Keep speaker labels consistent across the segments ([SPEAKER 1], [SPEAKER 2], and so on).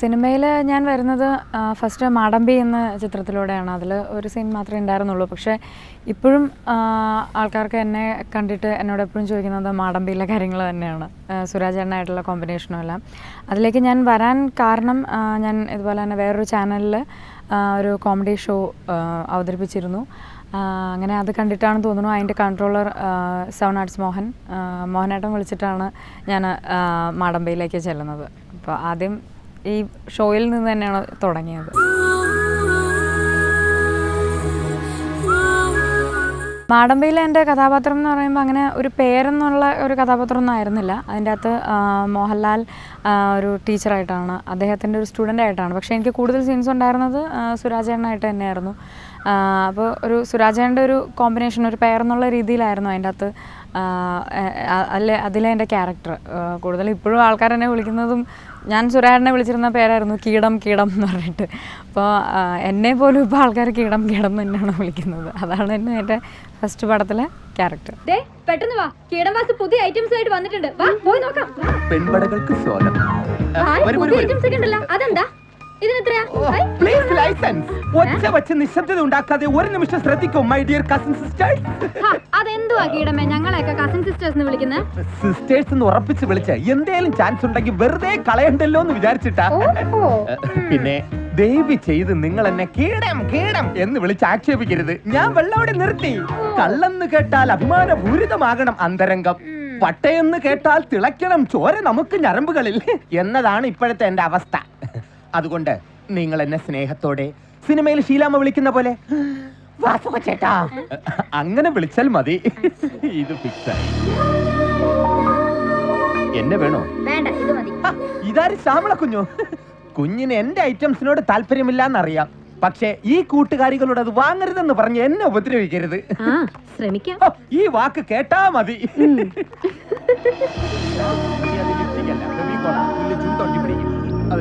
[SPEAKER 1] സിനിമയിൽ ഞാൻ വരുന്നത് ഫസ്റ്റ് മാടമ്പി എന്ന ചിത്രത്തിലൂടെയാണ്. അതിൽ ഒരു സീൻ മാത്രമേ ഉണ്ടായിരുന്നുള്ളൂ. പക്ഷേ ഇപ്പോഴും ആൾക്കാർക്ക് എന്നെ കണ്ടിട്ട് എന്നോട് എപ്പോഴും ചോദിക്കുന്നത് മാടമ്പിയിലെ കാര്യങ്ങൾ തന്നെയാണ്. സുരാജ് ചേട്ടനായിട്ടുള്ള കോമ്പിനേഷനും എല്ലാം. അതിലേക്ക് ഞാൻ വരാൻ കാരണം ഞാൻ ഇതുപോലെ തന്നെ വേറൊരു ചാനലിൽ ഒരു കോമഡി ഷോ അവതരിപ്പിച്ചിരുന്നു. അങ്ങനെ അത് കണ്ടിട്ടാണെന്ന് തോന്നുന്നു അതിൻ്റെ കൺട്രോളർ സെവൻ ആർട്സ് മോഹനേട്ടൻ വിളിച്ചിട്ടാണ് ഞാൻ മാടമ്പയിലേക്ക് ചെല്ലുന്നത്. അപ്പോൾ ആദ്യം ഈ ഷോയിൽ നിന്ന് തന്നെയാണ് തുടങ്ങിയത്. മാടമ്പയിലെ എൻ്റെ കഥാപാത്രം എന്ന് പറയുമ്പോൾ അങ്ങനെ ഒരു പേരെന്നുള്ള ഒരു കഥാപാത്രമൊന്നും ആയിരുന്നില്ല. അതിൻ്റെ അകത്ത് മോഹൻലാൽ ഒരു ടീച്ചറായിട്ടാണ്, അദ്ദേഹത്തിൻ്റെ ഒരു സ്റ്റുഡൻ്റ് ആയിട്ടാണ്. പക്ഷേ എനിക്ക് കൂടുതൽ സീൻസ് ഉണ്ടായിരുന്നത് സുരാജ് ചേട്ടനായിട്ട് തന്നെയായിരുന്നു. അപ്പോൾ ഒരു സുരാജ് ചേട്ടൻ്റെ ഒരു കോമ്പിനേഷൻ, ഒരു പേരെന്നുള്ള രീതിയിലായിരുന്നു അതിൻ്റെ അകത്ത് അതിലെ എൻ്റെ ക്യാരക്ടർ. കൂടുതൽ ഇപ്പോഴും ആൾക്കാർ എന്നെ വിളിക്കുന്നതും ഞാൻ സുരാജനെ വിളിച്ചിരുന്ന പേരായിരുന്നു കീടം എന്ന് പറഞ്ഞിട്ട്. അപ്പോൾ എന്നെ പോലും ഇപ്പോൾ ആൾക്കാർ കീടം തന്നെയാണ് വിളിക്കുന്നത്. അതാണ് എന്നെ എൻ്റെ ഫസ്റ്റ് പടത്തിലെ ക്യാരക്ടർ.
[SPEAKER 2] പെട്ടെന്ന് വാ, കീടംവാസ് പുതിയ ഐറ്റംസ് ആയിട്ട് വന്നിട്ടുണ്ട്. വാ പോയി നോക്കാം.
[SPEAKER 3] പെൺപടകൾക്ക് സ്വാഗതം.
[SPEAKER 2] പുതിയ ഐറ്റംസ് ഒക്കെ ഉണ്ടല്ലോ, അതെന്താ?
[SPEAKER 3] ഒച്ച വച്ച് നിശബ്ദത ഉണ്ടാക്കാതെ ഒരു നിമിഷം ശ്രദ്ധിക്കും മൈ ഡിയർ കസിൻ സിസ്റ്റേഴ്സ്.
[SPEAKER 2] അതെന്തുവാ കീടമേ ഞങ്ങളെയൊക്കെ കസിൻ സിസ്റ്റേഴ്സ് എന്ന് വിളിക്കുന്നത്?
[SPEAKER 3] സിസ്റ്റേഴ്സ് എന്ന് ഉറപ്പിച്ച് വിളിച്ച എന്തേലും ചാൻസ് ഉണ്ടെങ്കിൽ വെറുതെ കളയണ്ടല്ലോ എന്ന് വിചാരിച്ചിട്ടാ. പിന്നെ ദയവ് ചെയ്ത് നിങ്ങൾ എന്നെ കീടം എന്ന് വിളിച്ച് ആക്ഷേപിക്കരുത്. ഞാൻ വെള്ളവിടെ നിർത്തി. കള്ളെന്ന് കേട്ടാൽ അഭിമാനപൂരിതമാകണം അന്തരംഗം. പട്ടയെന്ന് കേട്ടാൽ തിളയ്ക്കണം ചോര നമുക്ക് ഞരമ്പുകളിൽ എന്നതാണ് ഇപ്പോഴത്തെ എന്റെ അവസ്ഥ. അതുകൊണ്ട് നിങ്ങൾ എന്നെ സ്നേഹത്തോടെ സിനിമയിൽ ഷീലാമ്മ വിളിക്കുന്ന പോലെ ചേട്ടാ അങ്ങനെ വിളിച്ചാൽ മതി. ഇത് ഫിക്സ്. എന്നെ വേണോ? ഇതാര് ശ്യാമള കുഞ്ഞിന് എന്റെ ഐറ്റംസിനോട് താല്പര്യമില്ലാന്നറിയാം. പക്ഷെ ഈ കൂട്ടുകാരികളോട് അത് വാങ്ങരുതെന്ന് പറഞ്ഞ് എന്നെ ഉപദ്രവിക്കരുത്.
[SPEAKER 2] ശ്രമിക്കാം.
[SPEAKER 3] ഈ വാക്ക് കേട്ടാ മതി. അത്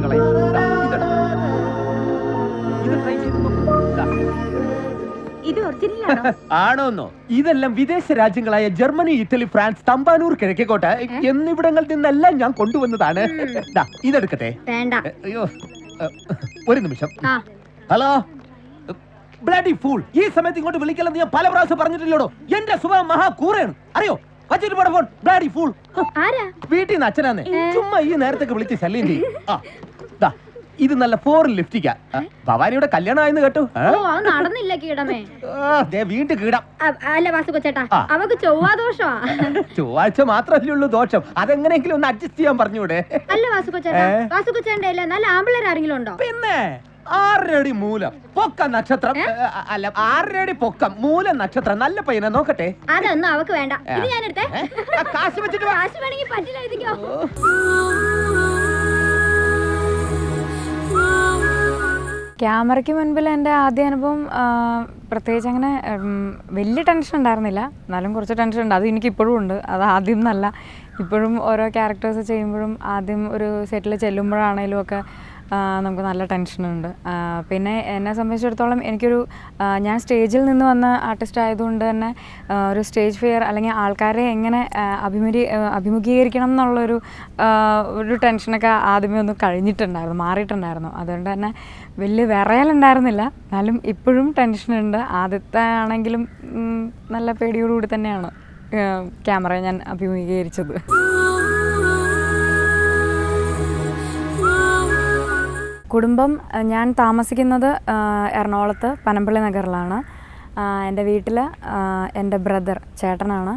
[SPEAKER 3] ആണോന്നോ? ഇതെല്ലാം വിദേശ രാജ്യങ്ങളായ Germany, Italy, France, Thampanoor, Kizhakkekotta എന്നിവിടങ്ങളിൽ നിന്നെല്ലാം ഞാൻ കൊണ്ടുവന്നതാണ്. ഇതെടുക്കട്ടെ? അയ്യോ ഒരു നിമിഷം. ഹലോ ബ്ലഡി ഫൂൾ, ഈ സമയത്ത് ഇങ്ങോട്ട് വിളിക്കലെന്ന് ഞാൻ പല പ്രാവശ്യം പറഞ്ഞിട്ടില്ലോടോ. എന്റെ സ്വഭാവം മഹാകൂറയാണ്, അറിയോ? വീട്ടിൽ നിന്ന് അച്ഛനാന്നേ ചുമ്മാ ഈ നേരത്തൊക്കെ വിളിച്ച് ശല്യം ചെയ്യും. ഇത് നല്ല ഫോറിൻ ലിഫ്റ്റിക്കാ. ഭവാനിയുടെ കല്യാണം ആയെന്ന് കേട്ടു.
[SPEAKER 2] നടന്നില്ല കീടമേ.
[SPEAKER 3] വീണ്ടും കീടം.
[SPEAKER 2] അല്ല വാസുകൊച്ചേട്ടാ, അവക്ക്
[SPEAKER 3] ചൊവ്വാഴ്ച മാത്രമല്ലേ ഉള്ളൂ ദോഷം. അതെങ്ങനെയെങ്കിലും ഒന്ന് അഡ്ജസ്റ്റ് ചെയ്യാൻ പറഞ്ഞൂടെ?
[SPEAKER 2] അല്ല വാസുകൊച്ചേട്ടന്റെ നല്ല ആമ്പിള്ളേർ ആരെങ്കിലും ഉണ്ടോ?
[SPEAKER 3] പിന്നെ 6 അടി മൂലം പൊക്ക നക്ഷത്രം, അല്ല 6 അടി പൊക്കം മൂലം നക്ഷത്രം. നല്ല പയ്യനെ നോക്കട്ടെ.
[SPEAKER 2] അതൊന്നും അവക്ക് വേണ്ട. ഇത് ഞാൻ എടുത്തേ.
[SPEAKER 3] കാശ് വെച്ചിട്ട്
[SPEAKER 2] കാശ് വേണമെങ്കിൽ പറ്റില്ല. എഴുതിക്കോ.
[SPEAKER 1] ക്യാമറയ്ക്ക് മുൻപിൽ എൻ്റെ ആദ്യ അനുഭവം പ്രത്യേകിച്ച് അങ്ങനെ വലിയ ടെൻഷൻ ഉണ്ടായിരുന്നില്ല. എന്നാലും കുറച്ച് ടെൻഷൻ ഉണ്ട്. അത് എനിക്കിപ്പോഴും ഉണ്ട്. അത് ആദ്യം എന്നല്ല, ഇപ്പോഴും ഓരോ ക്യാരക്ടേഴ്സ് ചെയ്യുമ്പോഴും ആദ്യം ഒരു സെറ്റിൽ ചെല്ലുമ്പോഴാണേലും ഒക്കെ നമുക്ക് നല്ല ടെൻഷനുണ്ട്. പിന്നെ എന്നെ സംബന്ധിച്ചിടത്തോളം എനിക്കൊരു ഞാൻ സ്റ്റേജിൽ നിന്ന് വന്ന ആർട്ടിസ്റ്റ് ആയതുകൊണ്ട് തന്നെ ഒരു സ്റ്റേജ് ഫിയർ അല്ലെങ്കിൽ ആൾക്കാരെ എങ്ങനെ അഭിമുഖീകരിക്കണം എന്നുള്ളൊരു ടെൻഷനൊക്കെ ആദ്യമേ ഒന്ന് മാറിയിട്ടുണ്ടായിരുന്നു. അതുകൊണ്ട് തന്നെ വലിയ വിറയലുണ്ടായിരുന്നില്ല. എന്നാലും ഇപ്പോഴും ടെൻഷനുണ്ട്. ആദ്യത്തെ ആണെങ്കിലും നല്ല പേടിയോടുകൂടി തന്നെയാണ് ക്യാമറയെ ഞാൻ അഭിമുഖീകരിച്ചത്. കുടുംബം, ഞാൻ താമസിക്കുന്നത് എറണാകുളത്ത് പനമ്പള്ളി നഗറിലാണ്. എൻ്റെ വീട്ടിൽ എൻ്റെ ബ്രദർ ചേട്ടനാണ്,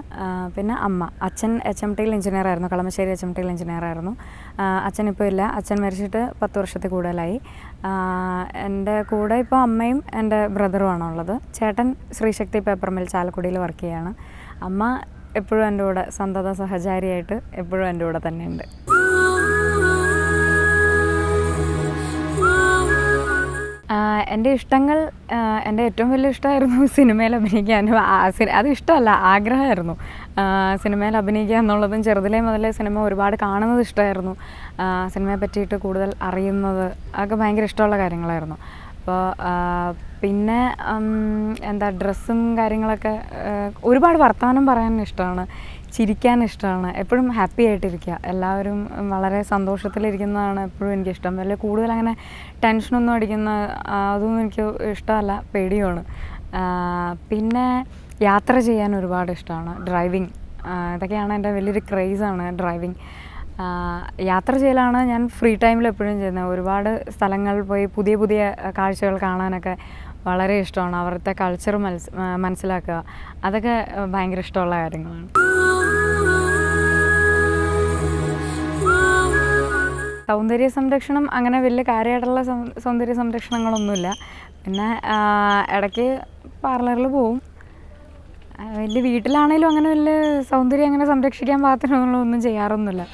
[SPEAKER 1] പിന്നെ അമ്മ. അച്ഛൻ HMTയിൽ എഞ്ചിനീയറായിരുന്നു, കളമശ്ശേരി HMTയിൽ എഞ്ചിനീയറായിരുന്നു. അച്ഛൻ ഇപ്പോൾ ഇല്ല. അച്ഛൻ മരിച്ചിട്ട് 10 വർഷത്തിൽ കൂടുതലായി. എൻ്റെ കൂടെ ഇപ്പോൾ അമ്മയും എൻ്റെ ബ്രദറുമാണുള്ളത്. ചേട്ടൻ ശ്രീശക്തി പേപ്പർ മിൽ ചാലക്കുടിയിൽ വർക്ക് ചെയ്യാണ്. അമ്മ എപ്പോഴും എൻ്റെ കൂടെ സന്തത സഹചാരിയായിട്ട് എപ്പോഴും എൻ്റെ കൂടെ തന്നെയുണ്ട്. എൻ്റെ ഇഷ്ടങ്ങൾ, എൻ്റെ ഏറ്റവും വലിയ ഇഷ്ടമായിരുന്നു സിനിമയിൽ അഭിനയിക്കാൻ. അത് ഇഷ്ടമല്ല, ആഗ്രഹമായിരുന്നു സിനിമയിൽ അഭിനയിക്കുക എന്നുള്ളതും. ചെറുതിലേ മുതലേ സിനിമ ഒരുപാട് കാണുന്നത് ഇഷ്ടമായിരുന്നു. സിനിമയെ പറ്റിയിട്ട് കൂടുതൽ അറിയുന്നത് അതൊക്കെ ഭയങ്കര ഇഷ്ടമുള്ള കാര്യങ്ങളായിരുന്നു. അപ്പോൾ പിന്നെ ഡ്രസ്സും കാര്യങ്ങളൊക്കെ ഒരുപാട് വർത്തമാനം പറയാൻ ഇഷ്ടമാണ്. ചിരിക്കാൻ ഇഷ്ടമാണ്, എപ്പോഴും ഹാപ്പി ആയിട്ടിരിക്കുക, എല്ലാവരും വളരെ സന്തോഷത്തിലിരിക്കുന്നതാണ് എപ്പോഴും എനിക്കിഷ്ടം. വലിയ കൂടുതൽ അങ്ങനെ ടെൻഷനൊന്നും അടിക്കുന്ന അതൊന്നും എനിക്ക് ഇഷ്ടമല്ല, പേടിയുമാണ്. പിന്നെ യാത്ര ചെയ്യാൻ ഒരുപാട് ഇഷ്ടമാണ്, ഡ്രൈവിങ്, ഇതൊക്കെയാണ് എൻ്റെ വലിയൊരു ക്രേസാണ് ഡ്രൈവിങ്. യാത്ര ചെയ്യലാണ് ഞാൻ ഫ്രീ ടൈമിൽ എപ്പോഴും ചെയ്യുന്നത്. ഒരുപാട് സ്ഥലങ്ങളിൽ പോയി പുതിയ പുതിയ കാഴ്ചകൾ കാണാനൊക്കെ വളരെ ഇഷ്ടമാണ്. അവിടുത്തെ കൾച്ചർ മനസ്സിലാക്കുക, അതൊക്കെ ഭയങ്കര ഇഷ്ടമുള്ള കാര്യങ്ങളാണ്. സൗന്ദര്യ സംരക്ഷണം അങ്ങനെ വലിയ കാര്യമായിട്ടുള്ള സൗന്ദര്യ സംരക്ഷണങ്ങളൊന്നുമില്ല. പിന്നെ ഇടയ്ക്ക് പാർലറിൽ പോവും. വലിയ വീട്ടിലാണേലും അങ്ങനെ വലിയ സൗന്ദര്യം അങ്ങനെ സംരക്ഷിക്കാൻ പാകത്തിനൊന്നും ചെയ്യാറൊന്നുമില്ല.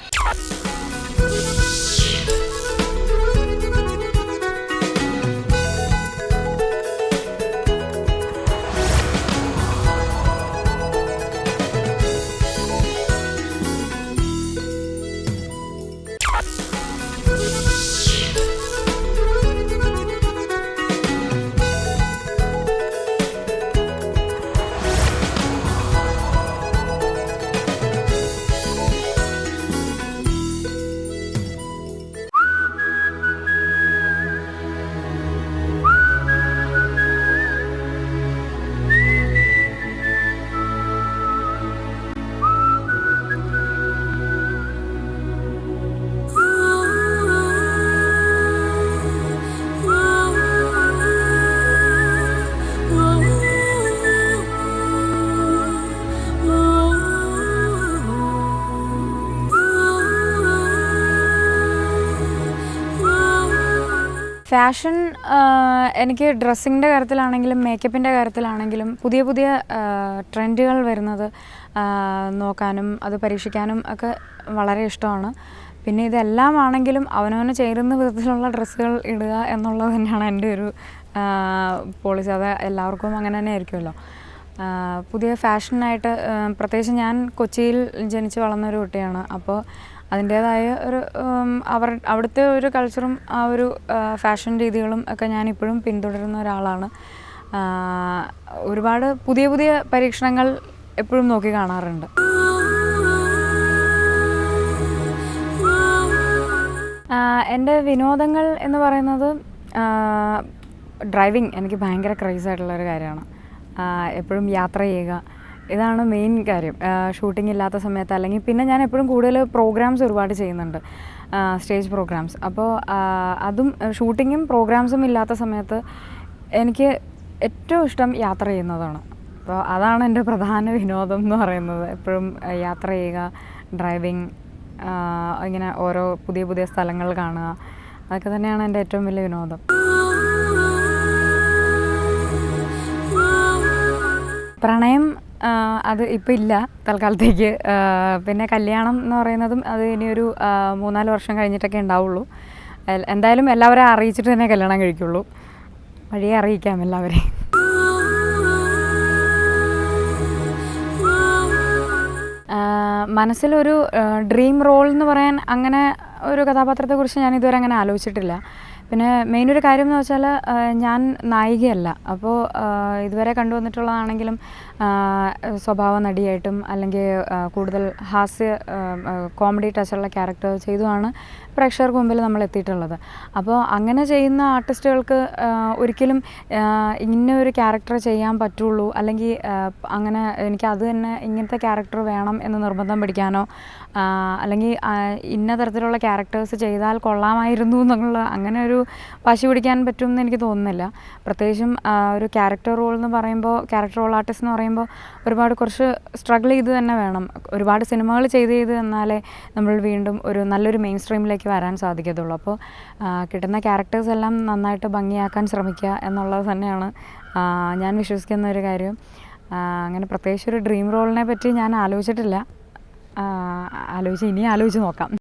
[SPEAKER 1] ഫാഷൻ എനിക്ക് ഡ്രസ്സിങ്ങിൻ്റെ കാര്യത്തിലാണെങ്കിലും മേക്കപ്പിൻ്റെ കാര്യത്തിലാണെങ്കിലും പുതിയ പുതിയ ട്രെൻഡുകൾ വരുന്നത് നോക്കാനും അത് പരീക്ഷിക്കാനും ഒക്കെ വളരെ ഇഷ്ടമാണ്. പിന്നെ ഇതെല്ലാം ആണെങ്കിലും അവനവന് ചേരുന്ന വിധത്തിലുള്ള ഡ്രസ്സുകൾ ഇടുക എന്നുള്ളത് തന്നെയാണ് എൻ്റെ ഒരു പോളിസി. അത് എല്ലാവർക്കും അങ്ങനെ തന്നെ ആയിരിക്കുമല്ലോ. പുതിയ ഫാഷനായിട്ട് പ്രത്യേകിച്ച് ഞാൻ കൊച്ചിയിൽ ജനിച്ച് വളർന്നൊരു കുട്ടിയാണ്. അപ്പോൾ അതിൻ്റേതായ ഒരു അവിടുത്തെ ഒരു കൾച്ചറും ആ ഒരു ഫാഷൻ രീതികളും ഒക്കെ ഞാനിപ്പോഴും പിന്തുടരുന്ന ഒരാളാണ്. ഒരുപാട് പുതിയ പുതിയ പരീക്ഷണങ്ങൾ എപ്പോഴും നോക്കി കാണാറുണ്ട്. എൻ്റെ വിനോദങ്ങൾ എന്ന് പറയുന്നത് ഡ്രൈവിങ് എനിക്ക് ഭയങ്കര ക്രേസായിട്ടുള്ളൊരു കാര്യമാണ്. എപ്പോഴും യാത്ര ചെയ്യുക, ഇതാണ് മെയിൻ കാര്യം. ഷൂട്ടിംഗ് ഇല്ലാത്ത സമയത്ത് അല്ലെങ്കിൽ പിന്നെ ഞാൻ എപ്പോഴും കൂടുതൽ പ്രോഗ്രാംസ് ഒരുപാട് ചെയ്യുന്നുണ്ട്, സ്റ്റേജ് പ്രോഗ്രാംസ്. അപ്പോൾ അതും ഷൂട്ടിങ്ങും പ്രോഗ്രാംസും ഇല്ലാത്ത സമയത്ത് എനിക്ക് ഏറ്റവും ഇഷ്ടം യാത്ര ചെയ്യുന്നതാണ്. അപ്പോൾ അതാണ് എൻ്റെ പ്രധാന വിനോദം എന്ന് പറയുന്നത്. എപ്പോഴും യാത്ര ചെയ്യുക, ഡ്രൈവിങ്, ഇങ്ങനെ ഓരോ പുതിയ പുതിയ സ്ഥലങ്ങൾ കാണുക, അതൊക്കെ തന്നെയാണ് എൻ്റെ ഏറ്റവും വലിയ വിനോദം. പ്രണയം അത് ഇപ്പം ഇല്ല തൽക്കാലത്തേക്ക്. പിന്നെ കല്യാണം എന്ന് പറയുന്നതും അത് ഇനിയൊരു 3-4 വർഷം കഴിഞ്ഞിട്ടൊക്കെ ഉണ്ടാവുള്ളൂ. എന്തായാലും എല്ലാവരെയും അറിയിച്ചിട്ട് തന്നെ കല്യാണം കഴിക്കുള്ളൂ. വഴിയെ അറിയിക്കാം എല്ലാവരെയും. മനസ്സിലൊരു ഡ്രീം റോൾ എന്ന് പറയാൻ അങ്ങനെ ഒരു കഥാപാത്രത്തെക്കുറിച്ച് ഞാൻ ഇതുവരെ അങ്ങനെ ആലോചിച്ചിട്ടില്ല. പിന്നെ മെയിൻ ഒരു കാര്യം എന്ന് വെച്ചാൽ ഞാൻ നായികയല്ല. അപ്പോൾ ഇതുവരെ കണ്ടുവന്നിട്ടുള്ളതാണെങ്കിലും സ്വഭാവ നടിയായിട്ടും അല്ലെങ്കിൽ കൂടുതൽ ഹാസ്യ കോമഡി ടച്ചുള്ള ക്യാരക്ടർ ചെയ്തുമാണ് പ്രേക്ഷകർക്ക് മുമ്പിൽ നമ്മൾ എത്തിയിട്ടുള്ളത്. അപ്പോൾ അങ്ങനെ ചെയ്യുന്ന ആർട്ടിസ്റ്റുകൾക്ക് ഒരിക്കലും ഇന്ന ഒരു ക്യാരക്ടർ ചെയ്യാൻ പറ്റുള്ളൂ, അല്ലെങ്കിൽ അങ്ങനെ എനിക്ക് അത് തന്നെ ഇങ്ങനത്തെ ക്യാരക്ടർ വേണം എന്ന് നിർബന്ധം പിടിക്കാനോ അല്ലെങ്കിൽ ഇന്ന തരത്തിലുള്ള ക്യാരക്ടേഴ്സ് ചെയ്താൽ കൊള്ളാമായിരുന്നു എന്നുള്ള അങ്ങനെ ഒരു വാശി പിടിക്കാൻ പറ്റുമെന്ന് എനിക്ക് തോന്നുന്നില്ല. പ്രത്യേകിച്ചും ഒരു ക്യാരക്ടർ റോൾ എന്ന് പറയുമ്പോൾ, ക്യാരക്ടർ റോൾ ആർട്ടിസ്റ്റ് എന്ന് പറയുമ്പോൾ ഒരുപാട് കുറച്ച് സ്ട്രഗിൾ ചെയ്ത് തന്നെ വേണം. ഒരുപാട് സിനിമകൾ ചെയ്ത് എന്നാലേ നമ്മൾ വീണ്ടും ഒരു നല്ലൊരു മെയിൻ സ്ട്രീമിലേക്ക് വരാൻ സാധിക്കത്തുള്ളൂ. അപ്പോൾ കിട്ടുന്ന ക്യാരക്ടേഴ്സ് എല്ലാം നന്നായിട്ട് ഭംഗിയാക്കാൻ ശ്രമിക്കുക എന്നുള്ളത് തന്നെയാണ് ഞാൻ വിശ്വസിക്കുന്ന ഒരു കാര്യം. അങ്ങനെ പ്രത്യേകിച്ച് ഒരു ഡ്രീം റോളിനെ പറ്റി ഞാൻ ആലോചിച്ചിട്ടില്ല. ഇനി ആലോചിച്ച് നോക്കാം.